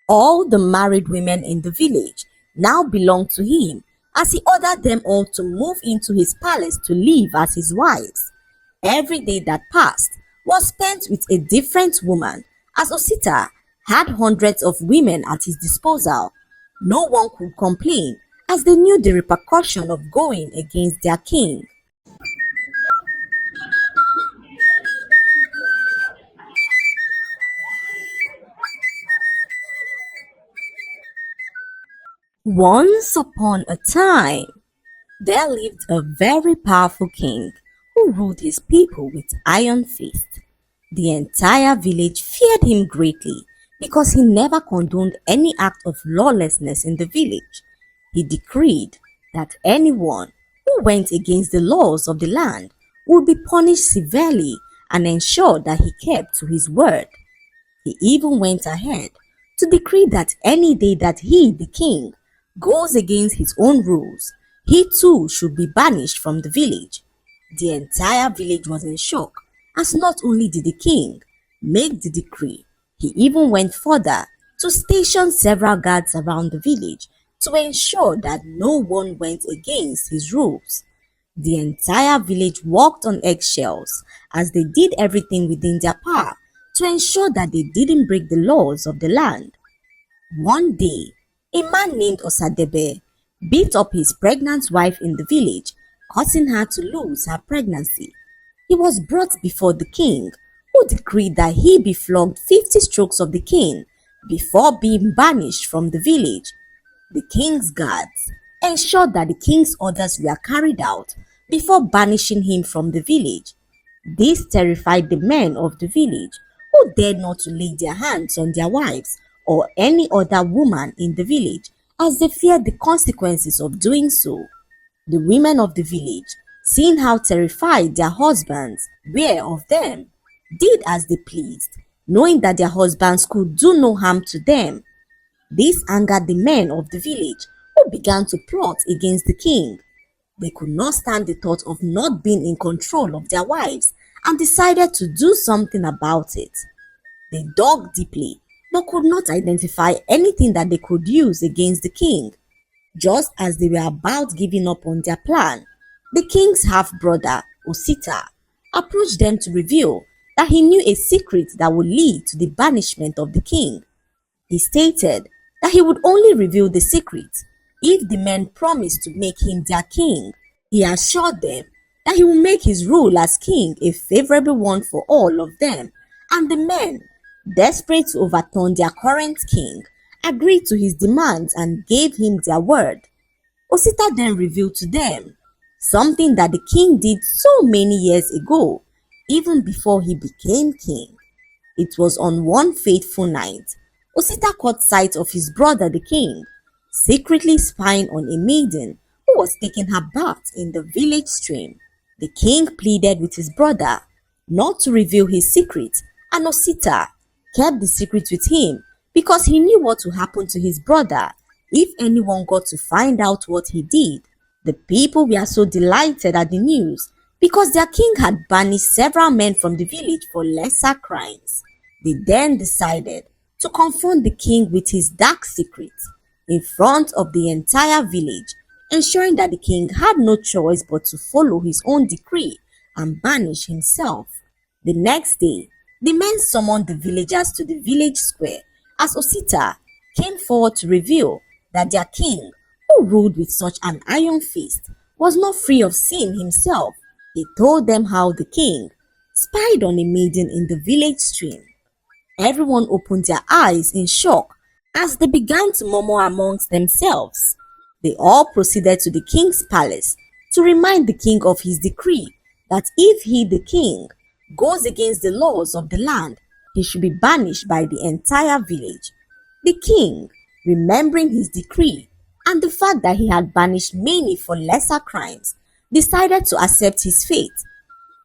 All the married women in the village now belonged to him, as he ordered them all to move into his palace to live as his wives. Every day that passed was spent with a different woman, as Osita had hundreds of women at his disposal. No one could complain, as they knew the repercussion of going against their king. Once upon a time, there lived a very powerful king who ruled his people with iron fist. The entire village feared him greatly because he never condoned any act of lawlessness in the village. He decreed that anyone who went against the laws of the land would be punished severely and ensured that he kept to his word. He even went ahead to decree that any day that he, the king, goes against his own rules, he too should be banished from the village. The entire village was in shock, as not only did the king make the decree, he even went further to station several guards around the village to ensure that no one went against his rules. The entire village walked on eggshells as they did everything within their power to ensure that they didn't break the laws of the land. One day, a man named Osadebe beat up his pregnant wife in the village, causing her to lose her pregnancy. He was brought before the king, who decreed that he be flogged 50 strokes of the cane before being banished from the village. The king's guards ensured that the king's orders were carried out before banishing him from the village. This terrified the men of the village, who dared not to lay their hands on their wives or any other woman in the village, as they feared the consequences of doing so. The women of the village, seeing how terrified their husbands were of them, did as they pleased, knowing that their husbands could do no harm to them. This angered the men of the village, who began to plot against the king. They could not stand the thought of not being in control of their wives and decided to do something about it. They dug deeply but could not identify anything that they could use against the king. Just as they were about giving up on their plan, the king's half-brother, Osita, approached them to reveal that he knew a secret that would lead to the banishment of the king. He stated that he would only reveal the secret if the men promised to make him their king. He assured them that he would make his rule as king a favorable one for all of them, and the men, desperate to overturn their current king, agreed to his demands and gave him their word. Osita then revealed to them something that the king did so many years ago, even before he became king. It was on one fateful night, Osita caught sight of his brother the king, secretly spying on a maiden who was taking her bath in the village stream. The king pleaded with his brother not to reveal his secret, and Osita kept the secret with him because he knew what would happen to his brother if anyone got to find out what he did. The people were so delighted at the news because their king had banished several men from the village for lesser crimes. They then decided to confront the king with his dark secret in front of the entire village, ensuring that the king had no choice but to follow his own decree and banish himself. The next day, the men summoned the villagers to the village square as Osita came forward to reveal that their king, who ruled with such an iron fist, was not free of sin himself. He told them how the king spied on a maiden in the village stream. Everyone opened their eyes in shock as they began to murmur amongst themselves. They all proceeded to the king's palace to remind the king of his decree that if he, the king, goes against the laws of the land, he should be banished by the entire village. The king, remembering his decree and the fact that he had banished many for lesser crimes, decided to accept his fate.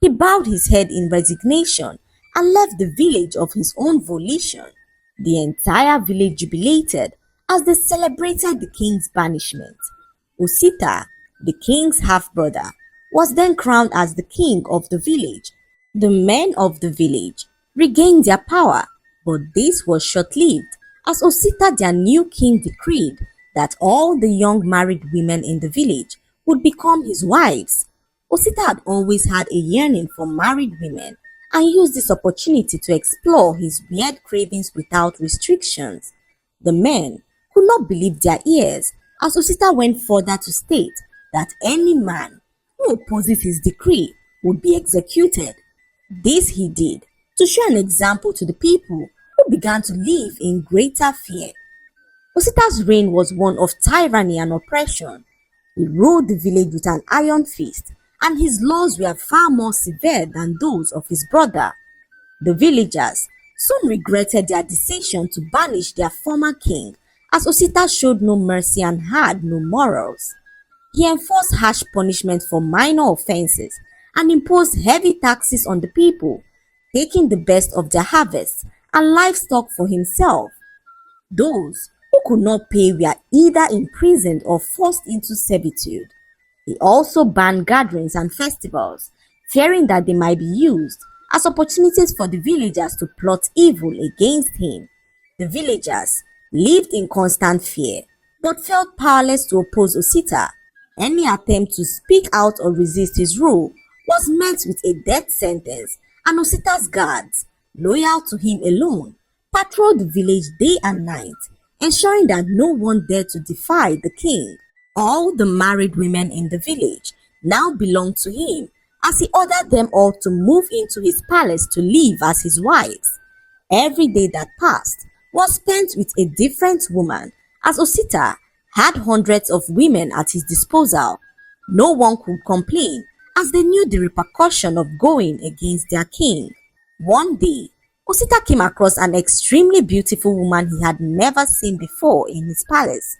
He bowed his head in resignation and left the village of his own volition. The entire village jubilated as they celebrated the king's banishment. Osita, the king's half-brother, was then crowned as the king of the village. The men of the village regained their power, but this was short-lived as Osita, their new king, decreed that all the young married women in the village would become his wives. Osita had always had a yearning for married women and used this opportunity to explore his weird cravings without restrictions. The men could not believe their ears as Osita went further to state that any man who opposes his decree would be executed. This he did to show an example to the people who began to live in greater fear. Osita's reign was one of tyranny and oppression. He ruled the village with an iron fist, and his laws were far more severe than those of his brother. The villagers soon regretted their decision to banish their former king, as Osita showed no mercy and had no morals. He enforced harsh punishment for minor offenses and imposed heavy taxes on the people, taking the best of their harvests and livestock for himself. Those who could not pay were either imprisoned or forced into servitude. He also banned gatherings and festivals, fearing that they might be used as opportunities for the villagers to plot evil against him. The villagers lived in constant fear, but felt powerless to oppose Osita. Any attempt to speak out or resist his rule was met with a death sentence, and Osita's guards, loyal to him alone, patrolled the village day and night, ensuring that no one dared to defy the king. All the married women in the village now belonged to him, as he ordered them all to move into his palace to live as his wives. Every day that passed was spent with a different woman, as Osita had hundreds of women at his disposal. No one could complain, as they knew the repercussion of going against their king. One day, Osita came across an extremely beautiful woman he had never seen before in his palace.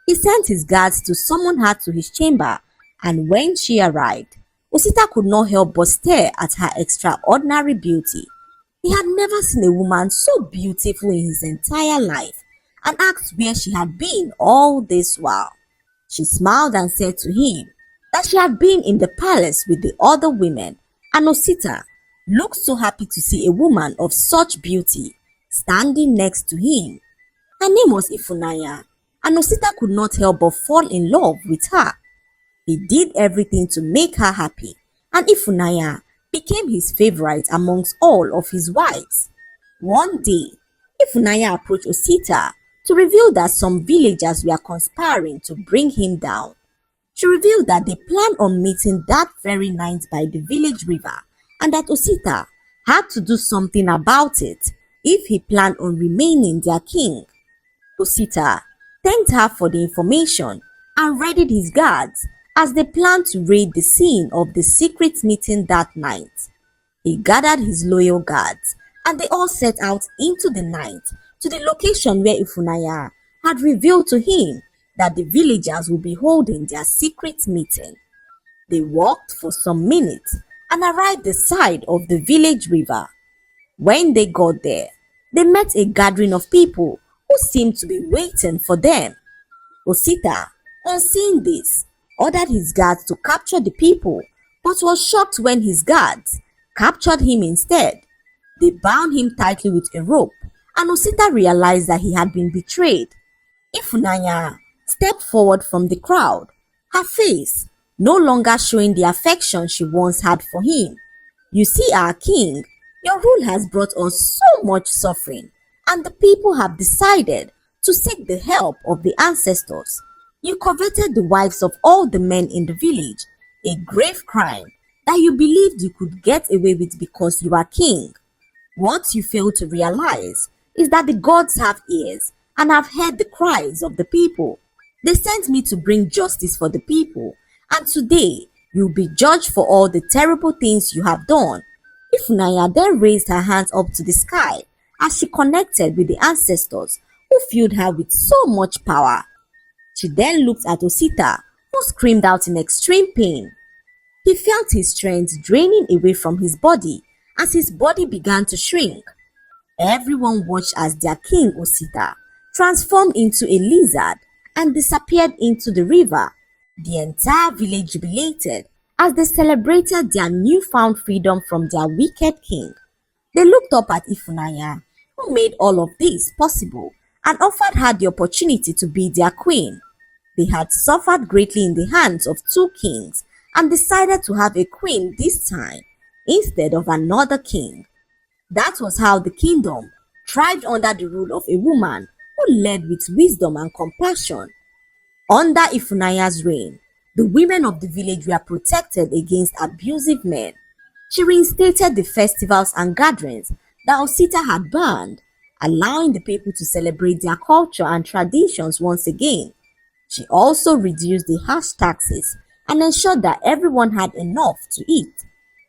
He sent his guards to summon her to his chamber, and when she arrived, Osita could not help but stare at her extraordinary beauty. He had never seen a woman so beautiful in his entire life, and asked where she had been all this while. She smiled and said to him that she had been in the palace with the other women, and Osita looked so happy to see a woman of such beauty standing next to him. Her name was Ifunanya, and Osita could not help but fall in love with her. He did everything to make her happy, and Ifunanya became his favorite amongst all of his wives. One day, Ifunanya approached Osita to reveal that some villagers were conspiring to bring him down. She revealed that they planned on meeting that very night by the village river, and that Osita had to do something about it if he planned on remaining their king. Osita thanked her for the information and readied his guards as they planned to raid the scene of the secret meeting that night. He gathered his loyal guards, and they all set out into the night to the location where Ifunanya had revealed to him that the villagers would be holding their secret meeting. They walked for some minutes and arrived the side of the village river. When they got there, they met a gathering of people who seemed to be waiting for them. Osita, on seeing this, ordered his guards to capture the people, but was shocked when his guards captured him instead. They bound him tightly with a rope, and Osita realized that he had been betrayed. Ifunanya stepped forward from the crowd, her face no longer showing the affection she once had for him. "You see, our king, your rule has brought us so much suffering, and the people have decided to seek the help of the ancestors. You coveted the wives of all the men in the village, a grave crime that you believed you could get away with because you are king. What you fail to realize is that the gods have ears and have heard the cries of the people. They sent me to bring justice for the people, and today you'll be judged for all the terrible things you have done." Ifunanya then raised her hands up to the sky as she connected with the ancestors who filled her with so much power. She then looked at Osita, who screamed out in extreme pain. He felt his strength draining away from his body as his body began to shrink. Everyone watched as their king Osita transformed into a lizard and disappeared into the river. The entire village jubilated as they celebrated their newfound freedom from their wicked king. They looked up at Ifunanya, who made all of this possible, and offered her the opportunity to be their queen. They had suffered greatly in the hands of two kings and decided to have a queen this time instead of another king. That was how the kingdom thrived under the rule of a woman who led with wisdom and compassion. Under Ifunaya's reign, the women of the village were protected against abusive men. She reinstated the festivals and gatherings that Osita had banned, allowing the people to celebrate their culture and traditions once again. She also reduced the harsh taxes and ensured that everyone had enough to eat.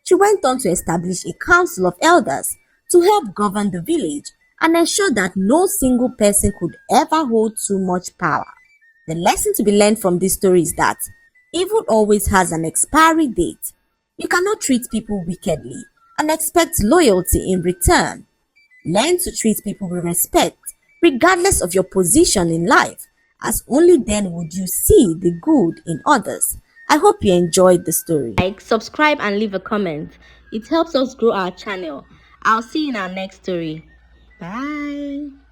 She went on to establish a council of elders to help govern the village and ensure that no single person could ever hold too much power. The lesson to be learned from this story is that evil always has an expiry date. You cannot treat people wickedly and expect loyalty in return. Learn to treat people with respect, regardless of your position in life, as only then would you see the good in others. I hope you enjoyed the story. Like, subscribe, and leave a comment. It helps us grow our channel. I'll see you in our next story. Bye.